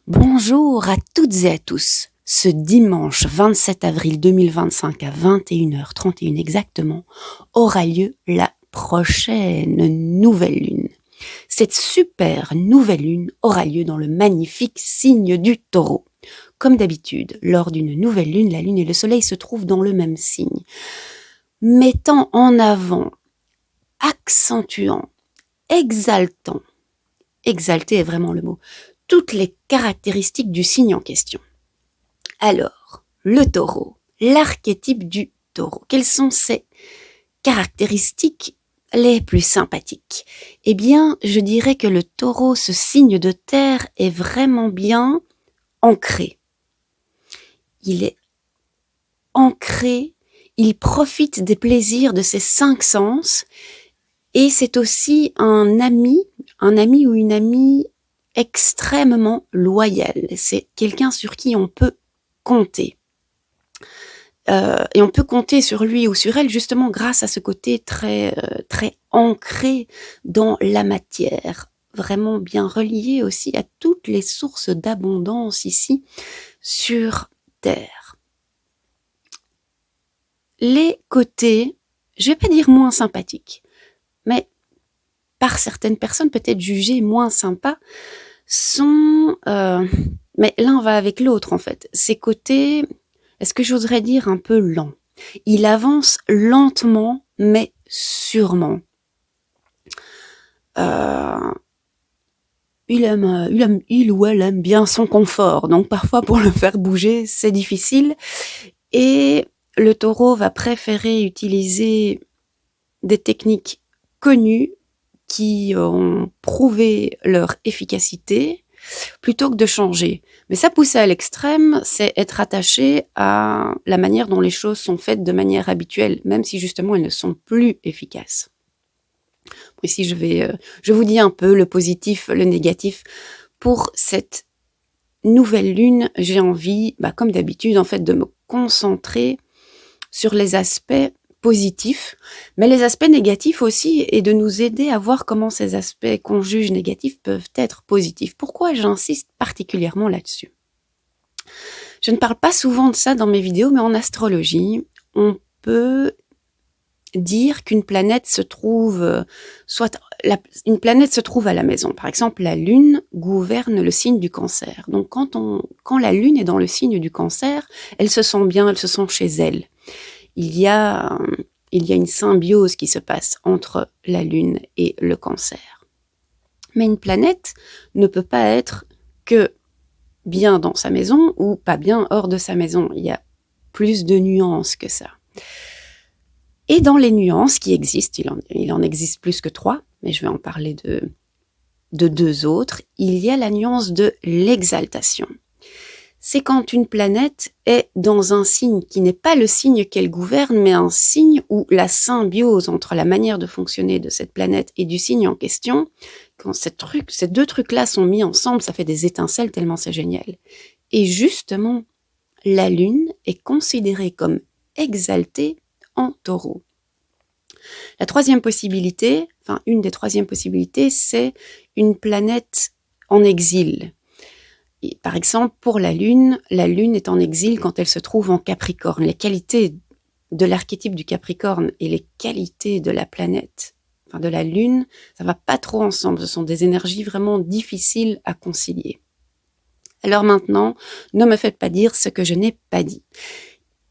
Bonjour à toutes et à tous. Ce dimanche 27 avril 2025 à 21h31 exactement aura lieu la prochaine nouvelle lune. Cette super nouvelle lune aura lieu dans le magnifique signe du Taureau. Comme d'habitude, lors d'une nouvelle lune, la lune et le soleil se trouvent dans le même signe, mettant en avant, accentuant, exaltant, exalté est vraiment le mot, toutes les caractéristiques du signe en question. Alors, le taureau, l'archétype du taureau, quelles sont ses caractéristiques les plus sympathiques? Eh bien, je dirais que le taureau, ce signe de terre, est vraiment bien ancré. Il est ancré, il profite des plaisirs de ses 5 sens, et c'est aussi un ami ou une amie extrêmement loyal. C'est quelqu'un sur qui on peut compter. Et on peut compter sur lui ou sur elle justement grâce à ce côté très ancré dans la matière, vraiment bien relié aussi à toutes les sources d'abondance ici sur Terre. Les côtés, je vais pas dire moins sympathiques, mais par certaines personnes peut-être jugés moins sympas, sont... mais l'un va avec l'autre en fait. Ces côtés, est-ce que j'oserais dire un peu lent? Il avance lentement, mais sûrement. Il ou elle aime bien son confort, donc parfois pour le faire bouger, c'est difficile. Et le taureau va préférer utiliser des techniques connues qui ont prouvé leur efficacité plutôt que de changer. Mais ça, pousser à l'extrême, c'est être attaché à la manière dont les choses sont faites de manière habituelle, même si justement elles ne sont plus efficaces. Ici, je vous dis un peu le positif, le négatif. Pour cette nouvelle lune, j'ai envie, comme d'habitude, en fait, de me concentrer sur les aspects positifs, mais les aspects négatifs aussi, et de nous aider à voir comment ces aspects qu'on juge négatifs peuvent être positifs. Pourquoi j'insiste particulièrement là-dessus? Je ne parle pas souvent de ça dans mes vidéos, mais en astrologie, on peut dire qu'une planète se trouve, une planète se trouve à la maison. Par exemple, la Lune gouverne le signe du Cancer. Donc, quand la Lune est dans le signe du Cancer, elle se sent bien, elle se sent chez elle. Il y a une symbiose qui se passe entre la Lune et le Cancer. Mais une planète ne peut pas être que bien dans sa maison ou pas bien hors de sa maison. Il y a plus de nuances que ça. Et dans les nuances qui existent, il en existe plus que 3, mais je vais en parler de 2 autres, il y a la nuance de l'exaltation. C'est quand une planète est dans un signe qui n'est pas le signe qu'elle gouverne, mais un signe où la symbiose entre la manière de fonctionner de cette planète et du signe en question, quand ces 2 trucs-là sont mis ensemble, ça fait des étincelles tellement c'est génial. Et justement, la Lune est considérée comme exaltée en Taureau. La 3e possibilité, une des 3e possibilités, c'est une planète en exil. Et par exemple, pour la Lune est en exil quand elle se trouve en Capricorne. Les qualités de l'archétype du Capricorne et les qualités de la planète, de la Lune, ça va pas trop ensemble. Ce sont des énergies vraiment difficiles à concilier. Alors maintenant, ne me faites pas dire ce que je n'ai pas dit.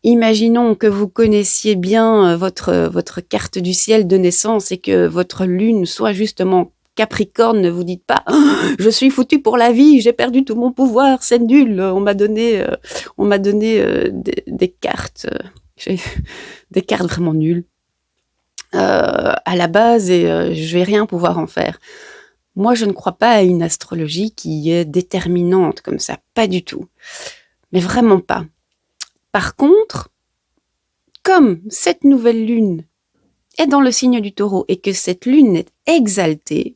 Imaginons que vous connaissiez bien votre carte du ciel de naissance et que votre Lune soit justement Capricorne. Ne vous dites pas « Je suis foutu pour la vie, j'ai perdu tout mon pouvoir, c'est nul, on m'a donné des cartes, des cartes vraiment nulles à la base et je vais rien pouvoir en faire. » Moi, je ne crois pas à une astrologie qui est déterminante comme ça, pas du tout. Mais vraiment pas. Par contre, comme cette nouvelle lune est dans le signe du Taureau et que cette lune est exaltée,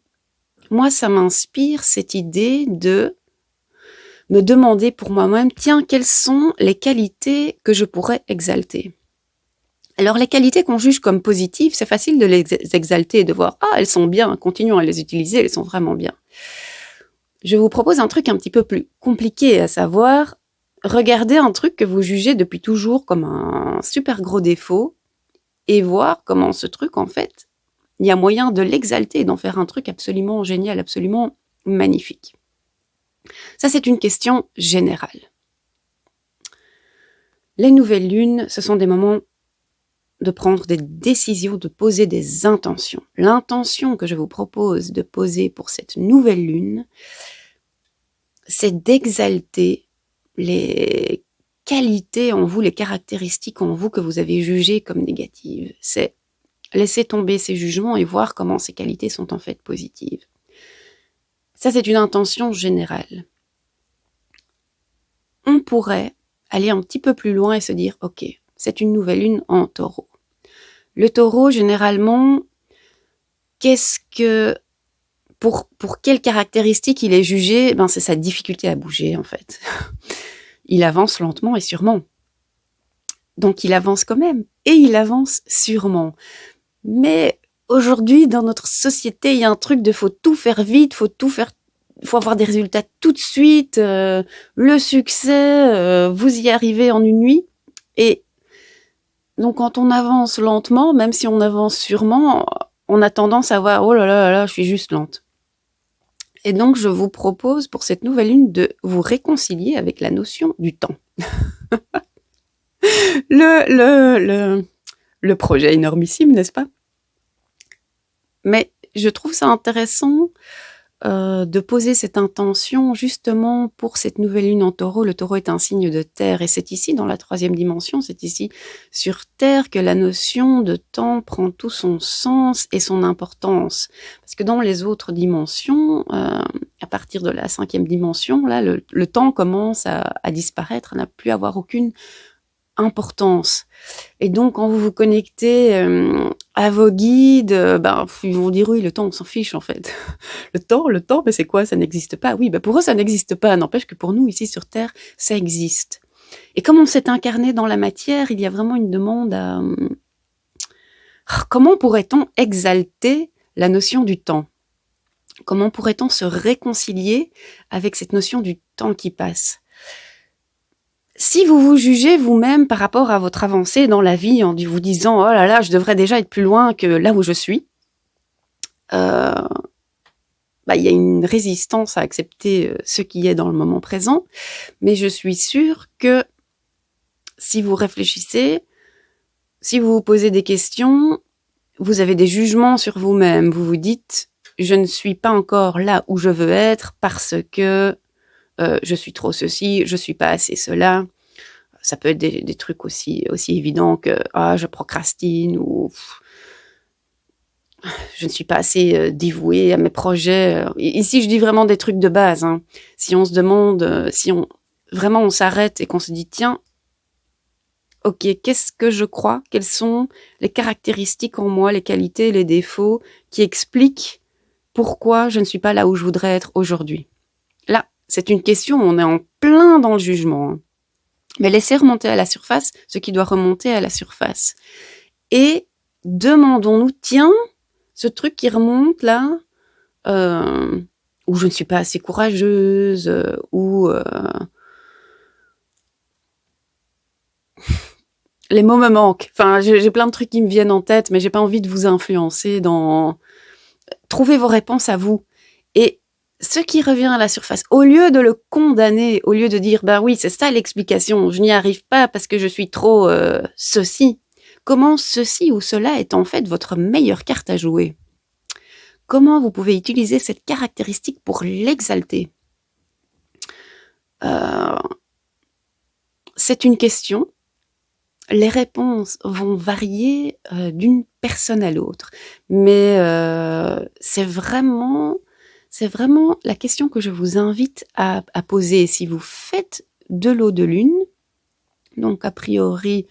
moi, ça m'inspire cette idée de me demander pour moi-même, tiens, quelles sont les qualités que je pourrais exalter? Alors, les qualités qu'on juge comme positives, c'est facile de les exalter et de voir, elles sont bien, continuons à les utiliser, elles sont vraiment bien. je vous propose un truc un petit peu plus compliqué, à savoir, regardez un truc que vous jugez depuis toujours comme un super gros défaut et voir comment ce truc, en fait, il y a moyen de l'exalter et d'en faire un truc absolument génial, absolument magnifique. Ça, c'est une question générale. Les nouvelles lunes, ce sont des moments de prendre des décisions, de poser des intentions. L'intention que je vous propose de poser pour cette nouvelle lune, c'est d'exalter les qualités en vous, les caractéristiques en vous que vous avez jugées comme négatives. C'est laisser tomber ces jugements et voir comment ces qualités sont en fait positives. Ça, c'est une intention générale. On pourrait aller un petit peu plus loin et se dire, ok, c'est une nouvelle lune en taureau. Le taureau, généralement, pour quelles caractéristiques il est jugé? C'est sa difficulté à bouger, en fait. Il avance lentement et sûrement. Donc, il avance quand même. Et il avance sûrement. Mais aujourd'hui, dans notre société, il y a un truc de faut tout faire vite, faut avoir des résultats tout de suite, le succès, vous y arrivez en une nuit. Et donc, quand on avance lentement, même si on avance sûrement, on a tendance à voir, oh là là là, je suis juste lente. Et donc, je vous propose pour cette nouvelle lune de vous réconcilier avec la notion du temps. Le projet énormissime, n'est-ce pas? Mais je trouve ça intéressant de poser cette intention justement pour cette nouvelle lune en taureau. Le taureau est un signe de terre et c'est ici, dans la 3e dimension, c'est ici sur terre que la notion de temps prend tout son sens et son importance. Parce que dans les autres dimensions, à partir de la 5e dimension, là, le temps commence à disparaître, à ne plus avoir aucune importance. Et donc, quand vous vous connectez à vos guides, ils vont dire oui, le temps, on s'en fiche en fait. Le temps, mais c'est quoi? Ça n'existe pas. Oui, pour eux, ça n'existe pas. N'empêche que pour nous, ici sur Terre, ça existe. Et comme on s'est incarné dans la matière, il y a vraiment une demande à... Comment pourrait-on exalter la notion du temps? Comment pourrait-on se réconcilier avec cette notion du temps qui passe? Si vous vous jugez vous-même par rapport à votre avancée dans la vie en vous disant « Oh là là, je devrais déjà être plus loin que là où je suis », il y a une résistance à accepter ce qui est dans le moment présent. Mais je suis sûre que si vous réfléchissez, si vous vous posez des questions, vous avez des jugements sur vous-même. Vous vous dites « Je ne suis pas encore là où je veux être parce que je suis trop ceci, je suis pas assez cela ». Ça peut être des trucs aussi évidents que je procrastine ou je ne suis pas assez dévouée à mes projets. Ici, je dis vraiment des trucs de base. Hein. Si on se demande, vraiment on s'arrête et qu'on se dit tiens, ok, qu'est-ce que je crois? Quelles sont les caractéristiques en moi, les qualités, les défauts qui expliquent pourquoi je ne suis pas là où je voudrais être aujourd'hui? Là, c'est une question, on est en plein dans le jugement. Hein. Mais laissez remonter à la surface ce qui doit remonter à la surface. Et demandons-nous, tiens, ce truc qui remonte là, où je ne suis pas assez courageuse, où les mots me manquent. Enfin, j'ai plein de trucs qui me viennent en tête, mais j'ai pas envie de vous influencer dans... Trouvez vos réponses à vous. Et ce qui revient à la surface, au lieu de le condamner, au lieu de dire « oui, c'est ça l'explication, je n'y arrive pas parce que je suis trop ceci », comment ceci ou cela est en fait votre meilleure carte à jouer? Comment vous pouvez utiliser cette caractéristique pour l'exalter? C'est une question. Les réponses vont varier d'une personne à l'autre. Mais c'est vraiment la question que je vous invite à poser. Si vous faites de l'eau de lune, donc a priori,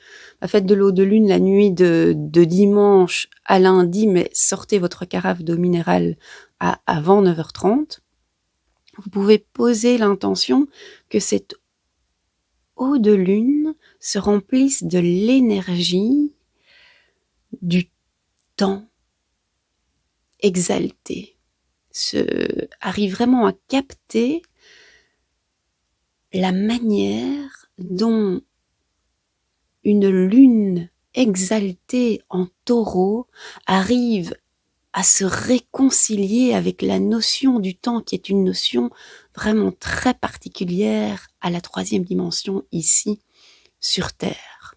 faites de l'eau de lune la nuit de dimanche à lundi, mais sortez votre carafe d'eau minérale avant 9h30. Vous pouvez poser l'intention que cette eau de lune se remplisse de l'énergie du temps exalté. arrive vraiment à capter la manière dont une lune exaltée en Taureau arrive à se réconcilier avec la notion du temps, qui est une notion vraiment très particulière à la 3e dimension ici sur Terre.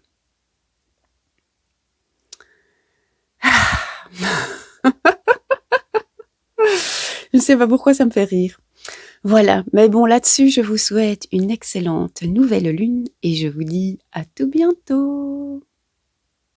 Je ne sais pas pourquoi ça me fait rire. Voilà, mais bon, là-dessus, je vous souhaite une excellente nouvelle lune et je vous dis à tout bientôt.